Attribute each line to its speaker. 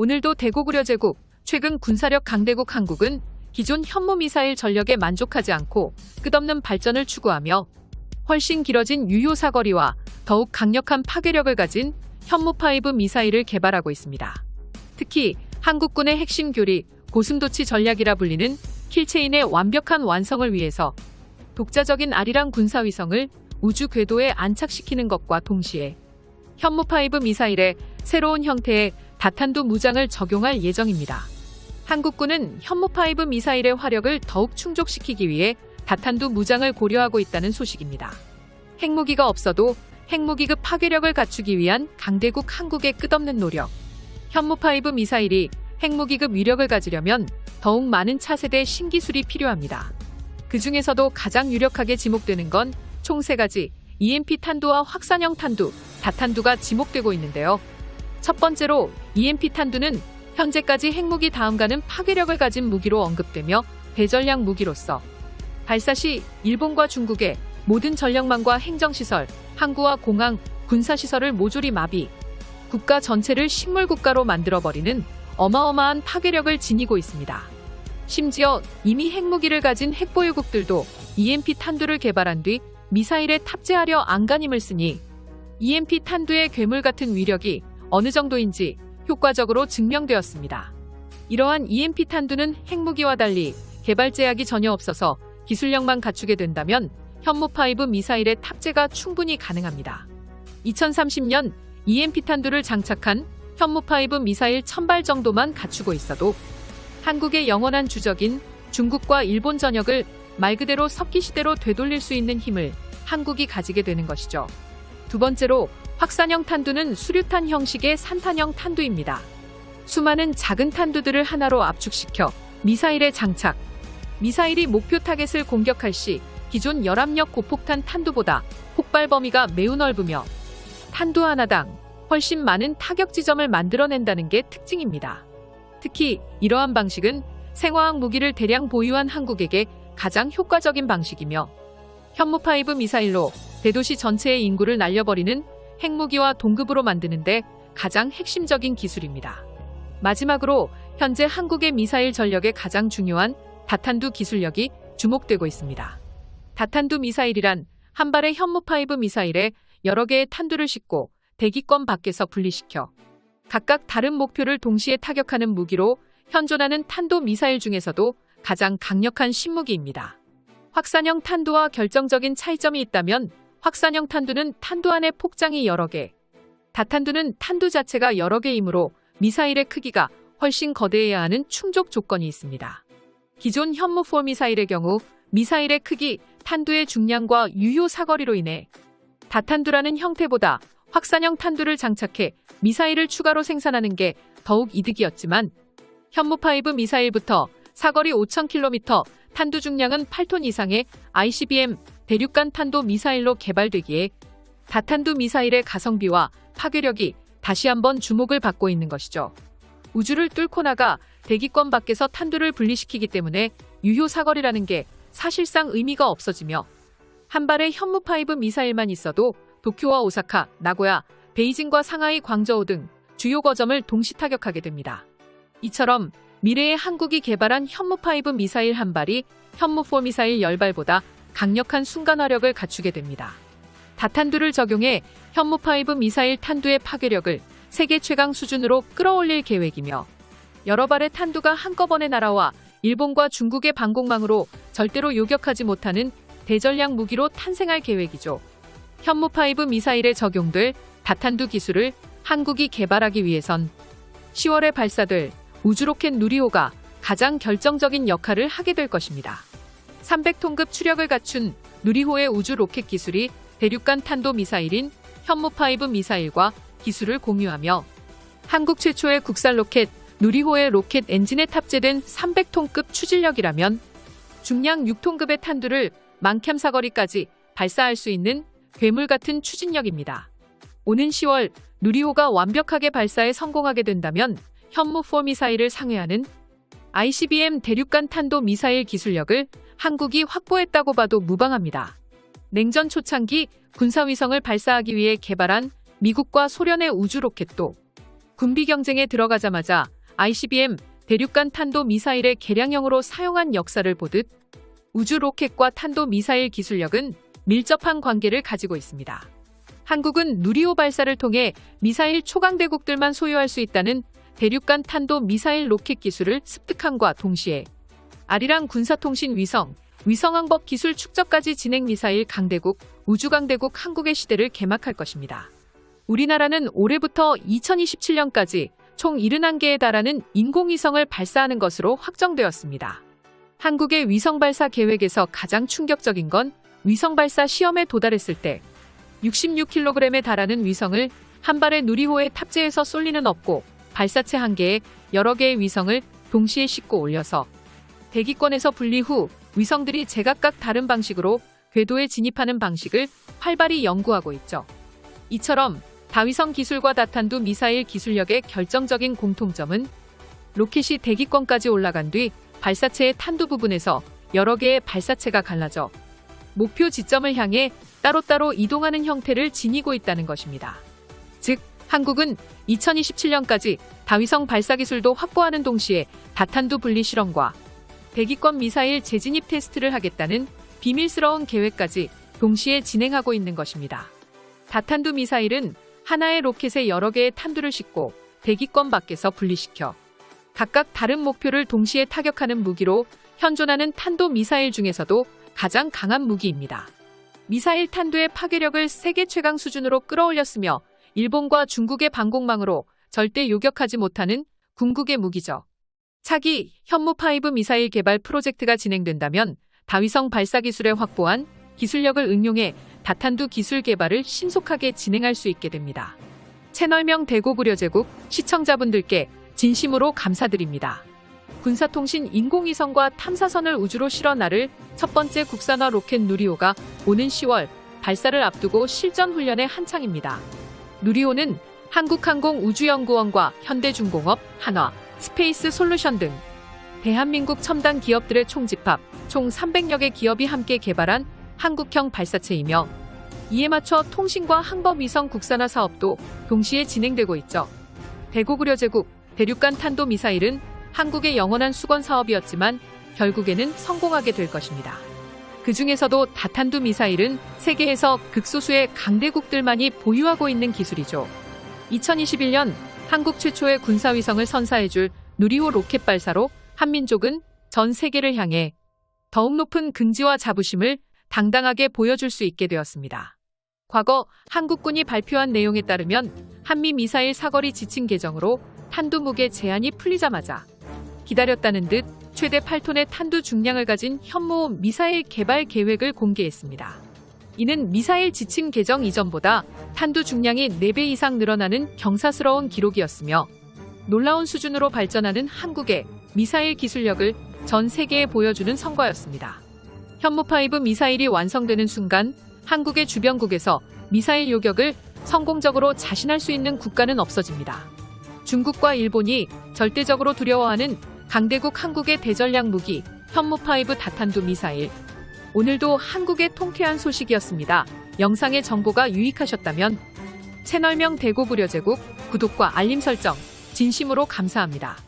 Speaker 1: 오늘도 대고구려 제국, 최근 군사력 강대국 한국은 기존 현무미사일 전력에 만족하지 않고 끝없는 발전을 추구하며 훨씬 길어진 유효 사거리와 더욱 강력한 파괴력을 가진 현무5 미사일을 개발하고 있습니다. 특히 한국군의 핵심 교리, 고슴도치 전략이라 불리는 킬체인의 완벽한 완성을 위해서 독자적인 아리랑 군사위성을 우주 궤도에 안착시키는 것과 동시에 현무5 미사일에 새로운 형태의 다탄두 무장을 적용할 예정입니다. 한국군은 현무5 미사일의 화력을 더욱 충족시키기 위해 다탄두 무장을 고려하고 있다는 소식입니다. 핵무기가 없어도 핵무기급 파괴력을 갖추기 위한 강대국 한국의 끝없는 노력. 현무5 미사일이 핵무기급 위력을 가지려면 더욱 많은 차세대 신기술이 필요합니다. 그 중에서도 가장 유력하게 지목되는 건 총 3가지 EMP 탄두와 확산형 탄두, 다탄두가 지목되고 있는데요. 첫 번째로 EMP 탄두는 현재까지 핵무기 다음 가는 파괴력을 가진 무기로 언급되며 대전략 무기로서 발사 시 일본과 중국의 모든 전력망과 행정시설, 항구와 공항, 군사시설을 모조리 마비, 국가 전체를 식물국가로 만들어버리는 어마어마한 파괴력을 지니고 있습니다. 심지어 이미 핵무기를 가진 핵보유국들도 EMP 탄두를 개발한 뒤 미사일에 탑재하려 안간힘을 쓰니 EMP 탄두의 괴물 같은 위력이 어느 정도인지 효과적으로 증명되었습니다. 이러한 EMP 탄두는 핵무기와 달리 개발 제약이 전혀 없어서 기술력만 갖추게 된다면 현무5 미사일의 탑재가 충분히 가능합니다. 2030년 EMP 탄두를 장착한 현무5 미사일 1000발 정도만 갖추고 있어도 한국의 영원한 주적인 중국과 일본 전역을 말 그대로 석기시대로 되돌릴 수 있는 힘을 한국이 가지게 되는 것이죠. 두 번째로 확산형 탄두는 수류탄 형식의 산탄형 탄두입니다. 수많은 작은 탄두들을 하나로 압축시켜 미사일에 장착. 미사일이 목표 타겟을 공격할 시 기존 열압력 고폭탄 탄두보다 폭발 범위가 매우 넓으며 탄두 하나당 훨씬 많은 타격 지점을 만들어낸다는 게 특징입니다. 특히 이러한 방식은 생화학 무기를 대량 보유한 한국에게 가장 효과적인 방식이며 현무5 미사일로 대도시 전체의 인구를 날려버리는 핵무기와 동급으로 만드는데 가장 핵심적인 기술입니다. 마지막으로 현재 한국의 미사일 전력에 가장 중요한 다탄두 기술력이 주목되고 있습니다. 다탄두 미사일이란 한 발의 현무5 미사일에 여러 개의 탄두를 싣고 대기권 밖에서 분리시켜 각각 다른 목표를 동시에 타격하는 무기로 현존하는 탄도 미사일 중에서도 가장 강력한 신무기입니다. 확산형 탄두와 결정적인 차이점이 있다면 확산형 탄두는 탄두 안에 폭장이 여러 개, 다탄두는 탄두 자체가 여러 개이므로 미사일의 크기가 훨씬 거대해야 하는 충족 조건이 있습니다. 기존 현무4 미사일의 경우 미사일의 크기, 탄두의 중량과 유효 사거리로 인해 다탄두라는 형태보다 확산형 탄두를 장착해 미사일을 추가로 생산하는 게 더욱 이득이었지만 현무5 미사일부터 사거리 5000km, 탄두 중량은 8톤 이상의 ICBM 대륙간 탄도 미사일로 개발되기에 다탄두 미사일의 가성비와 파괴력이 다시 한번 주목을 받고 있는 것이죠. 우주를 뚫고 나가 대기권 밖에서 탄두를 분리시키기 때문에 유효 사거리라는 게 사실상 의미가 없어지며 한 발의 현무5 미사일만 있어도 도쿄와 오사카, 나고야, 베이징과 상하이, 광저우 등 주요 거점을 동시 타격하게 됩니다. 이처럼 미래의 한국이 개발한 현무5 미사일 한 발이 현무4 미사일 10발보다 강력한 순간화력을 갖추게 됩니다. 다탄두를 적용해 현무5 미사일 탄두의 파괴력을 세계 최강 수준으로 끌어올릴 계획이며 여러 발의 탄두가 한꺼번에 날아와 일본과 중국의 방공망으로 절대로 요격하지 못하는 대전략 무기로 탄생할 계획이죠. 현무5 미사일에 적용될 다탄두 기술을 한국이 개발하기 위해선 10월에 발사될 우주로켓 누리호가 가장 결정적인 역할을 하게 될 것입니다. 300톤급 추력을 갖춘 누리호의 우주 로켓 기술이 대륙간 탄도 미사일인 현무5 미사일과 기술을 공유하며 한국 최초의 국산 로켓 누리호의 로켓 엔진에 탑재된 300톤급 추진력이라면 중량 6톤급의 탄두를 만캠 사거리까지 발사할 수 있는 괴물 같은 추진력입니다. 오는 10월 누리호가 완벽하게 발사에 성공하게 된다면 현무4 미사일을 상회하는 ICBM 대륙간 탄도 미사일 기술력을 한국이 확보했다고 봐도 무방합니다. 냉전 초창기 군사위성을 발사하기 위해 개발한 미국과 소련의 우주 로켓도 군비 경쟁에 들어가자마자 ICBM 대륙간 탄도 미사일의 개량형으로 사용한 역사를 보듯 우주 로켓과 탄도 미사일 기술력은 밀접한 관계를 가지고 있습니다. 한국은 누리호 발사를 통해 미사일 초강대국들만 소유할 수 있다는 대륙간 탄도 미사일 로켓 기술을 습득함과 동시에 아리랑 군사통신 위성항법 기술 축적까지 진행 미사일 강대국, 우주강대국 한국의 시대를 개막할 것입니다. 우리나라는 올해부터 2027년까지 총 71개에 달하는 인공위성을 발사하는 것으로 확정되었습니다. 한국의 위성 발사 계획에서 가장 충격적인 건 위성 발사 시험에 도달했을 때 66kg에 달하는 위성을 한 발의 누리호에 탑재해서 쏠 리는 없고 발사체 한 개에 여러 개의 위성을 동시에 싣고 올려서 대기권에서 분리 후 위성들이 제각각 다른 방식으로 궤도에 진입하는 방식을 활발히 연구하고 있죠. 이처럼 다위성 기술과 다탄두 미사일 기술력의 결정적인 공통점은 로켓이 대기권까지 올라간 뒤 발사체의 탄두 부분에서 여러 개의 발사체가 갈라져 목표 지점을 향해 따로따로 이동하는 형태를 지니고 있다는 것입니다. 즉, 한국은 2027년까지 다위성 발사 기술도 확보하는 동시에 다탄두 분리 실험과 대기권 미사일 재진입 테스트를 하겠다는 비밀스러운 계획까지 동시에 진행하고 있는 것입니다. 다탄두 미사일은 하나의 로켓에 여러 개의 탄두를 싣고 대기권 밖에서 분리시켜 각각 다른 목표를 동시에 타격하는 무기로 현존하는 탄도 미사일 중에서도 가장 강한 무기입니다. 미사일 탄두의 파괴력을 세계 최강 수준으로 끌어올렸으며 일본과 중국의 방공망으로 절대 요격하지 못하는 궁극의 무기죠. 차기 현무5 미사일 개발 프로젝트가 진행된다면 다위성 발사 기술에 확보한 기술력을 응용해 다탄두 기술 개발을 신속하게 진행할 수 있게 됩니다. 채널명 대고구려제국 시청자분들께 진심으로 감사드립니다. 군사통신 인공위성과 탐사선을 우주로 실어 나를 첫 번째 국산화 로켓 누리호가 오는 10월 발사를 앞두고 실전 훈련에 한창입니다. 누리호는 한국항공우주연구원과 현대중공업, 한화, 스페이스 솔루션 등 대한민국 첨단 기업들의 총집합, 총 300여 개 기업이 함께 개발한 한국형 발사체이며 이에 맞춰 통신과 항법 위성 국산화 사업도 동시에 진행되고 있죠. 대고구려제국 대륙간 탄도 미사일은 한국의 영원한 수건 사업이었지만 결국에는 성공하게 될 것입니다. 그 중에서도 다탄두 미사일은 세계에서 극소수의 강대국들만이 보유하고 있는 기술이죠. 2021년 한국 최초의 군사위성을 선사해줄 누리호 로켓 발사로 한민족은 전 세계를 향해 더욱 높은 긍지와 자부심을 당당하게 보여줄 수 있게 되었습니다. 과거 한국군이 발표한 내용에 따르면 한미 미사일 사거리 지침 개정으로 탄두 무게 제한이 풀리자마자 기다렸다는 듯 최대 8톤의 탄두 중량을 가진 현무 미사일 개발 계획을 공개했습니다. 이는 미사일 지침 개정 이전보다 탄두 중량이 4배 이상 늘어나는 경사스러운 기록이었으며 놀라운 수준으로 발전하는 한국의 미사일 기술력을 전 세계에 보여주는 성과였습니다. 현무5 미사일이 완성되는 순간 한국의 주변국에서 미사일 요격을 성공적으로 자신할 수 있는 국가는 없어집니다. 중국과 일본이 절대적으로 두려워하는 강대국 한국의 대전략 무기 현무5 다탄두 미사일. 오늘도 한국의 통쾌한 소식이었습니다. 영상의 정보가 유익하셨다면 채널명 대고구려제국 구독과 알림 설정 진심으로 감사합니다.